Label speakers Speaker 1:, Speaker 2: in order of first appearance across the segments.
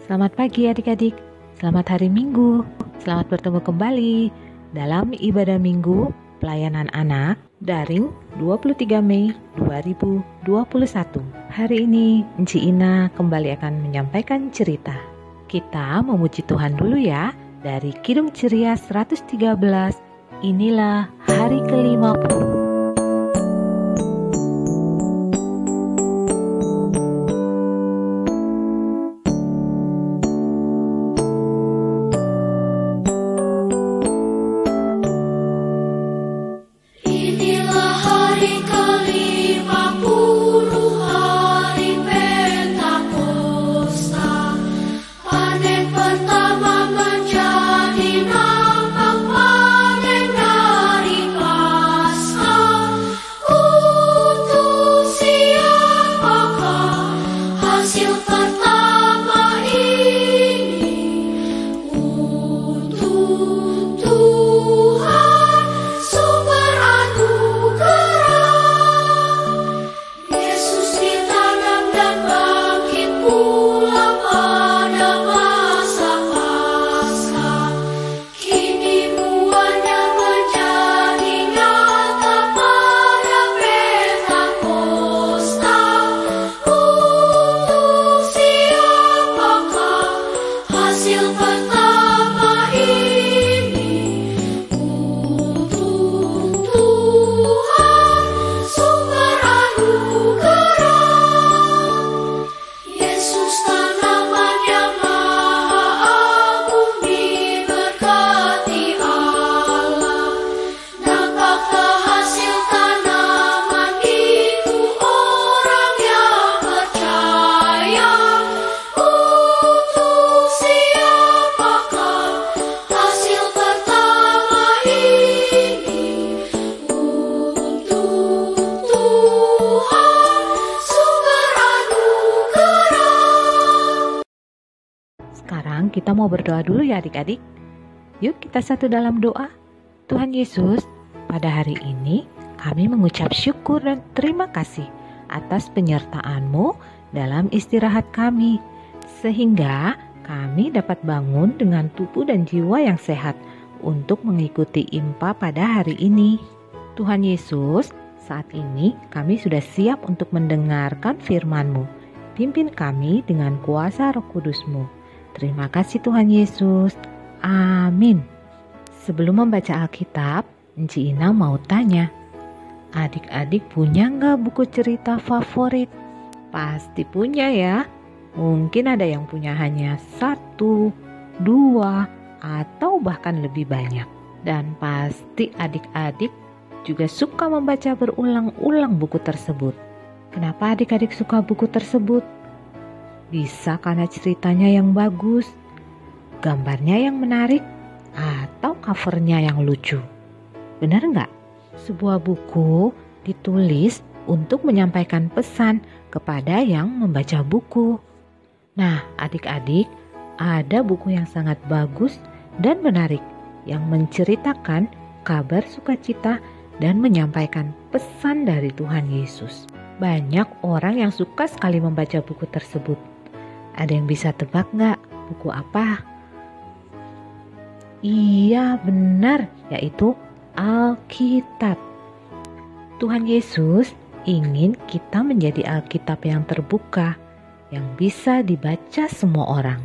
Speaker 1: Selamat pagi adik-adik, selamat hari Minggu, selamat bertemu kembali dalam ibadah Minggu Pelayanan Anak Daring 23 Mei 2021. Hari ini Enci Ina kembali akan menyampaikan cerita. Kita memuji Tuhan dulu ya, dari Kidung Ceria 113, inilah hari ke-50. Sekarang kita mau berdoa dulu ya adik-adik. Yuk kita satu dalam doa. Tuhan Yesus, pada hari ini kami mengucap syukur dan terima kasih atas penyertaan-Mu dalam istirahat kami, sehingga kami dapat bangun dengan tubuh dan jiwa yang sehat untuk mengikuti IMPA pada hari ini. Tuhan Yesus, saat ini kami sudah siap untuk mendengarkan firman-Mu. Pimpin kami dengan kuasa Roh Kudus-Mu. Terima kasih Tuhan Yesus. Amin. Sebelum membaca Alkitab, Enci Ina mau tanya, adik-adik punya nggak buku cerita favorit? Pasti punya ya. Mungkin ada yang punya hanya 1, 2, atau bahkan lebih banyak. Dan pasti adik-adik juga suka membaca berulang-ulang buku tersebut. Kenapa adik-adik suka buku tersebut? Bisa karena ceritanya yang bagus, gambarnya yang menarik, atau covernya yang lucu. Benar nggak? Sebuah buku ditulis untuk menyampaikan pesan kepada yang membaca buku. Nah, adik-adik, ada buku yang sangat bagus dan menarik yang menceritakan kabar sukacita dan menyampaikan pesan dari Tuhan Yesus. Banyak orang yang suka sekali membaca buku tersebut. Ada yang bisa tebak nggak buku apa? Iya, benar, yaitu Alkitab. Tuhan Yesus ingin kita menjadi Alkitab yang terbuka, yang bisa dibaca semua orang.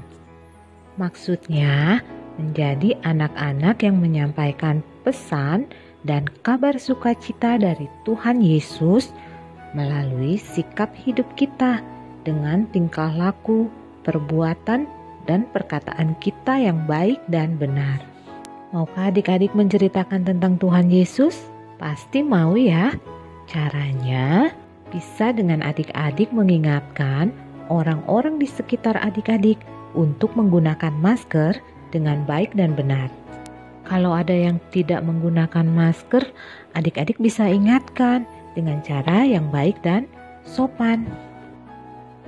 Speaker 1: Maksudnya, menjadi anak-anak yang menyampaikan pesan dan kabar sukacita dari Tuhan Yesus melalui sikap hidup kita dengan tingkah laku, perbuatan, dan perkataan kita yang baik dan benar. Maukah adik-adik menceritakan tentang Tuhan Yesus? Pasti mau ya. Caranya bisa dengan adik-adik mengingatkan orang-orang di sekitar adik-adik untuk menggunakan masker dengan baik dan benar. Kalau ada yang tidak menggunakan masker, adik-adik bisa ingatkan dengan cara yang baik dan sopan.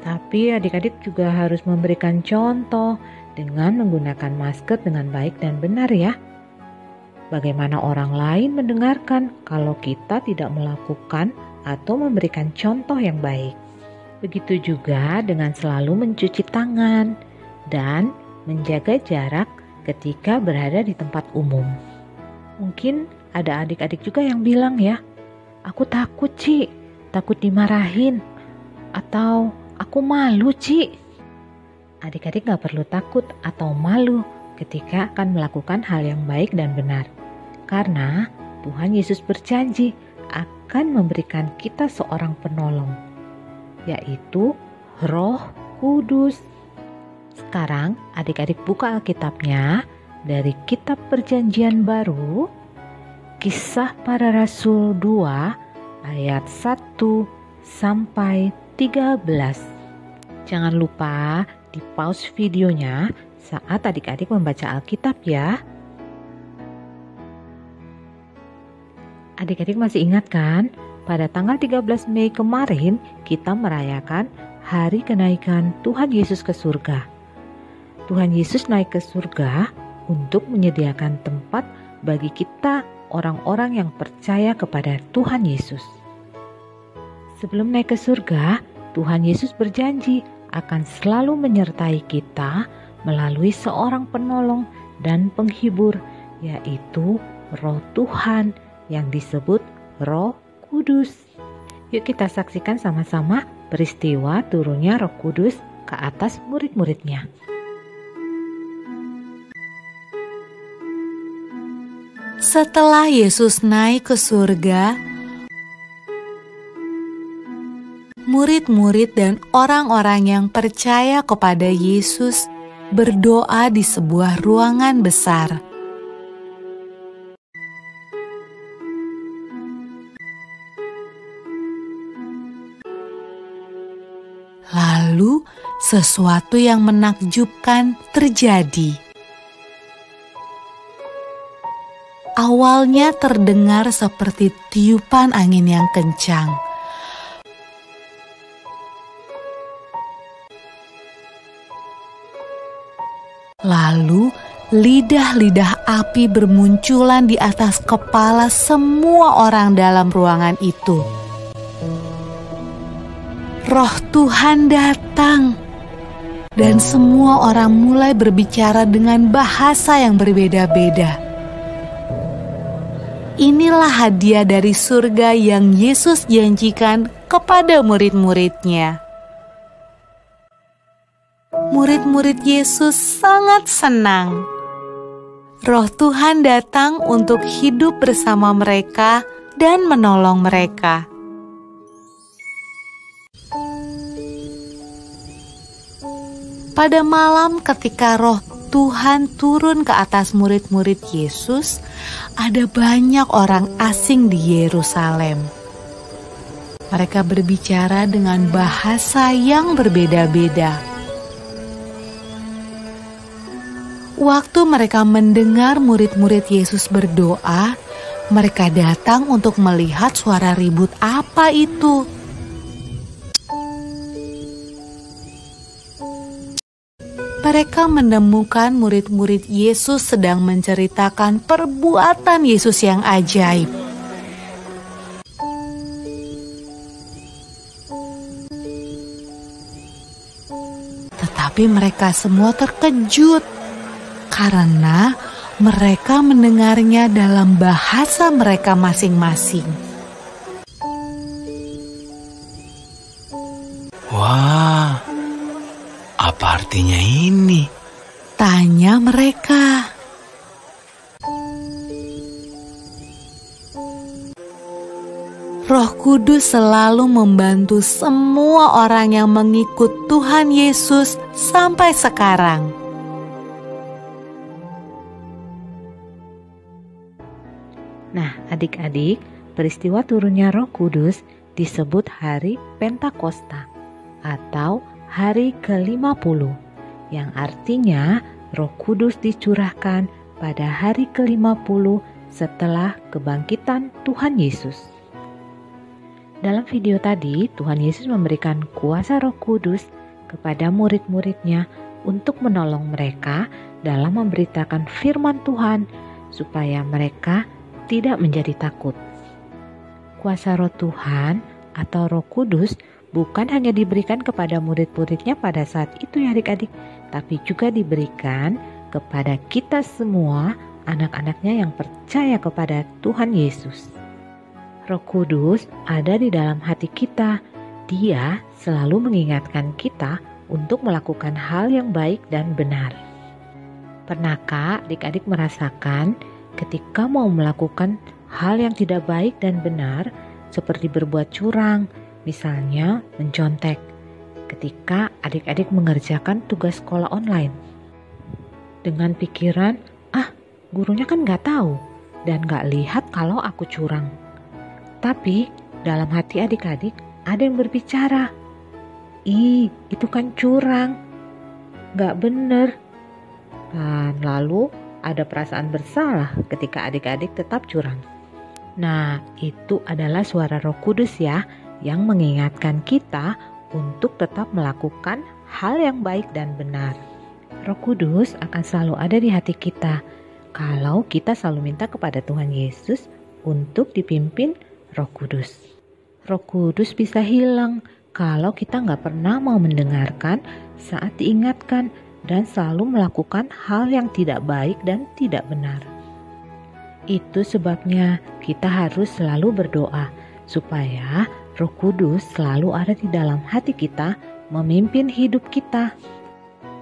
Speaker 1: Tapi adik-adik juga harus memberikan contoh dengan menggunakan masker dengan baik dan benar ya. Bagaimana orang lain mendengarkan kalau kita tidak melakukan atau memberikan contoh yang baik. Begitu juga dengan selalu mencuci tangan dan menjaga jarak ketika berada di tempat umum. Mungkin ada adik-adik juga yang bilang ya, aku takut Ci, takut dimarahin, atau aku malu Ci. Adik-adik gak perlu takut atau malu ketika akan melakukan hal yang baik dan benar. Karena Tuhan Yesus berjanji akan memberikan kita seorang penolong, yaitu Roh Kudus. Sekarang adik-adik buka Alkitabnya dari Kitab Perjanjian Baru, Kisah Para Rasul 2 ayat 1 sampai 13. Jangan lupa di pause videonya saat adik-adik membaca Alkitab ya. Adik-adik masih ingat kan? Pada tanggal 13 Mei kemarin kita merayakan hari kenaikan Tuhan Yesus ke surga. Tuhan Yesus naik ke surga untuk menyediakan tempat bagi kita orang-orang yang percaya kepada Tuhan Yesus. Sebelum naik ke surga, Tuhan Yesus berjanji akan selalu menyertai kita melalui seorang penolong dan penghibur, yaitu Roh Tuhan yang disebut Roh Kudus. Yuk kita saksikan sama-sama peristiwa turunnya Roh Kudus ke atas murid-muridnya.
Speaker 2: Setelah Yesus naik ke surga, murid-murid dan orang-orang yang percaya kepada Yesus berdoa di sebuah ruangan besar. Lalu, sesuatu yang menakjubkan terjadi. Awalnya terdengar seperti tiupan angin yang kencang. Lalu, lidah-lidah api bermunculan di atas kepala semua orang dalam ruangan itu. Roh Tuhan datang, dan semua orang mulai berbicara dengan bahasa yang berbeda-beda. Inilah hadiah dari surga yang Yesus janjikan kepada murid-muridnya. Murid-murid Yesus sangat senang. Roh Tuhan datang untuk hidup bersama mereka dan menolong mereka. Pada malam ketika Roh Tuhan turun ke atas murid-murid Yesus, ada banyak orang asing di Yerusalem. Mereka berbicara dengan bahasa yang berbeda-beda. Waktu mereka mendengar murid-murid Yesus berdoa, mereka datang untuk melihat suara ribut apa itu. Mereka menemukan murid-murid Yesus sedang menceritakan perbuatan Yesus yang ajaib. Tetapi mereka semua terkejut karena mereka mendengarnya dalam bahasa mereka masing-masing.
Speaker 3: Wah, apa artinya ini?
Speaker 2: Tanya mereka. Roh Kudus selalu membantu semua orang yang mengikut Tuhan Yesus sampai sekarang.
Speaker 1: Nah, adik-adik, peristiwa turunnya Roh Kudus disebut hari Pentakosta atau hari ke-50, yang artinya Roh Kudus dicurahkan pada hari ke-50 setelah kebangkitan Tuhan Yesus. Dalam video tadi, Tuhan Yesus memberikan kuasa Roh Kudus kepada murid-muridnya untuk menolong mereka dalam memberitakan firman Tuhan supaya mereka tidak menjadi takut. Kuasa Roh Tuhan atau Roh Kudus bukan hanya diberikan kepada murid-muridnya pada saat itu ya adik-adik, tapi juga diberikan kepada kita semua, anak-anaknya yang percaya kepada Tuhan Yesus. Roh Kudus ada di dalam hati kita. Dia selalu mengingatkan kita untuk melakukan hal yang baik dan benar. Pernahkah adik-adik merasakan ketika mau melakukan hal yang tidak baik dan benar, seperti berbuat curang, misalnya mencontek, ketika adik-adik mengerjakan tugas sekolah online? Dengan pikiran, gurunya kan gak tahu dan gak lihat kalau aku curang. Tapi dalam hati adik-adik ada yang berbicara, itu kan curang, gak bener. Dan lalu ada perasaan bersalah ketika adik-adik tetap curang. Nah, itu adalah suara Roh Kudus ya, yang mengingatkan kita untuk tetap melakukan hal yang baik dan benar. Roh Kudus akan selalu ada di hati kita kalau kita selalu minta kepada Tuhan Yesus untuk dipimpin Roh Kudus. Roh Kudus bisa hilang kalau kita nggak pernah mau mendengarkan saat diingatkan dan selalu melakukan hal yang tidak baik dan tidak benar. Itu sebabnya kita harus selalu berdoa supaya Roh Kudus selalu ada di dalam hati kita, memimpin hidup kita.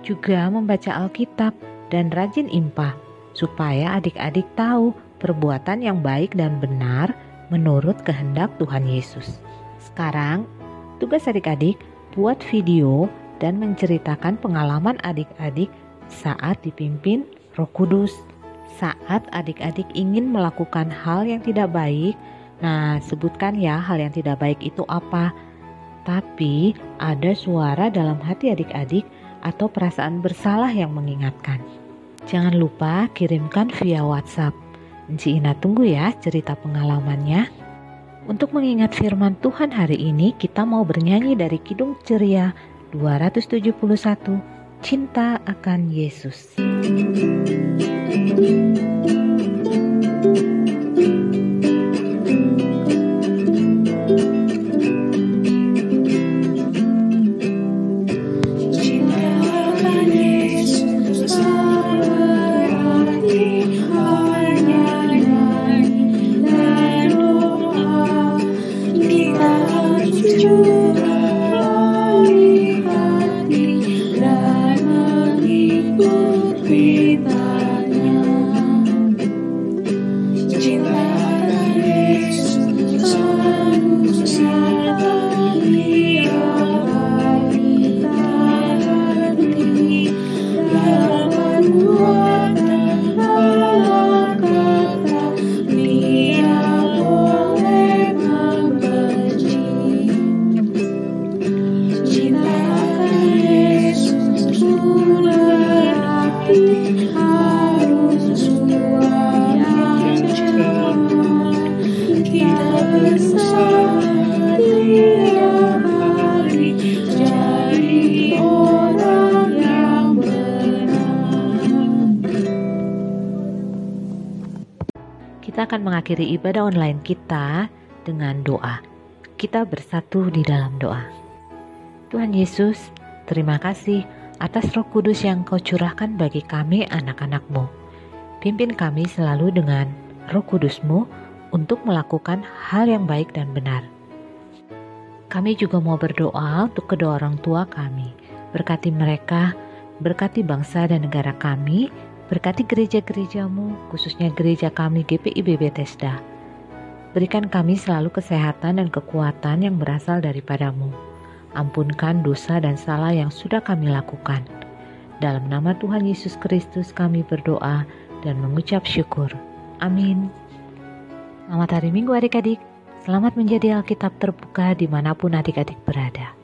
Speaker 1: Juga membaca Alkitab dan rajin impa supaya adik-adik tahu perbuatan yang baik dan benar menurut kehendak Tuhan Yesus. Sekarang, tugas adik-adik buat video dan menceritakan pengalaman adik-adik saat dipimpin Roh Kudus. Saat adik-adik ingin melakukan hal yang tidak baik, nah sebutkan ya hal yang tidak baik itu apa. Tapi ada suara dalam hati adik-adik atau perasaan bersalah yang mengingatkan. Jangan lupa kirimkan via WhatsApp. Encik Ina tunggu ya cerita pengalamannya. Untuk mengingat firman Tuhan hari ini, kita mau bernyanyi dari Kidung Ceria 271, Cinta akan Yesus. Kita akan mengakhiri ibadah online kita dengan doa. Kita bersatu di dalam doa. Tuhan Yesus, terima kasih atas Roh Kudus yang Kau curahkan bagi kami anak-anak-Mu. Pimpin kami selalu dengan Roh Kudus-Mu untuk melakukan hal yang baik dan benar. Kami juga mau berdoa untuk kedua orang tua kami. Berkati mereka, berkati bangsa dan negara kami, berkati gereja-gereja-Mu, khususnya gereja kami GPIB Bethesda. Berikan kami selalu kesehatan dan kekuatan yang berasal daripada-Mu. Ampunkan dosa dan salah yang sudah kami lakukan. Dalam nama Tuhan Yesus Kristus kami berdoa dan mengucap syukur. Amin. Selamat hari Minggu adik-adik. Selamat menjadi Alkitab terbuka dimanapun adik-adik berada.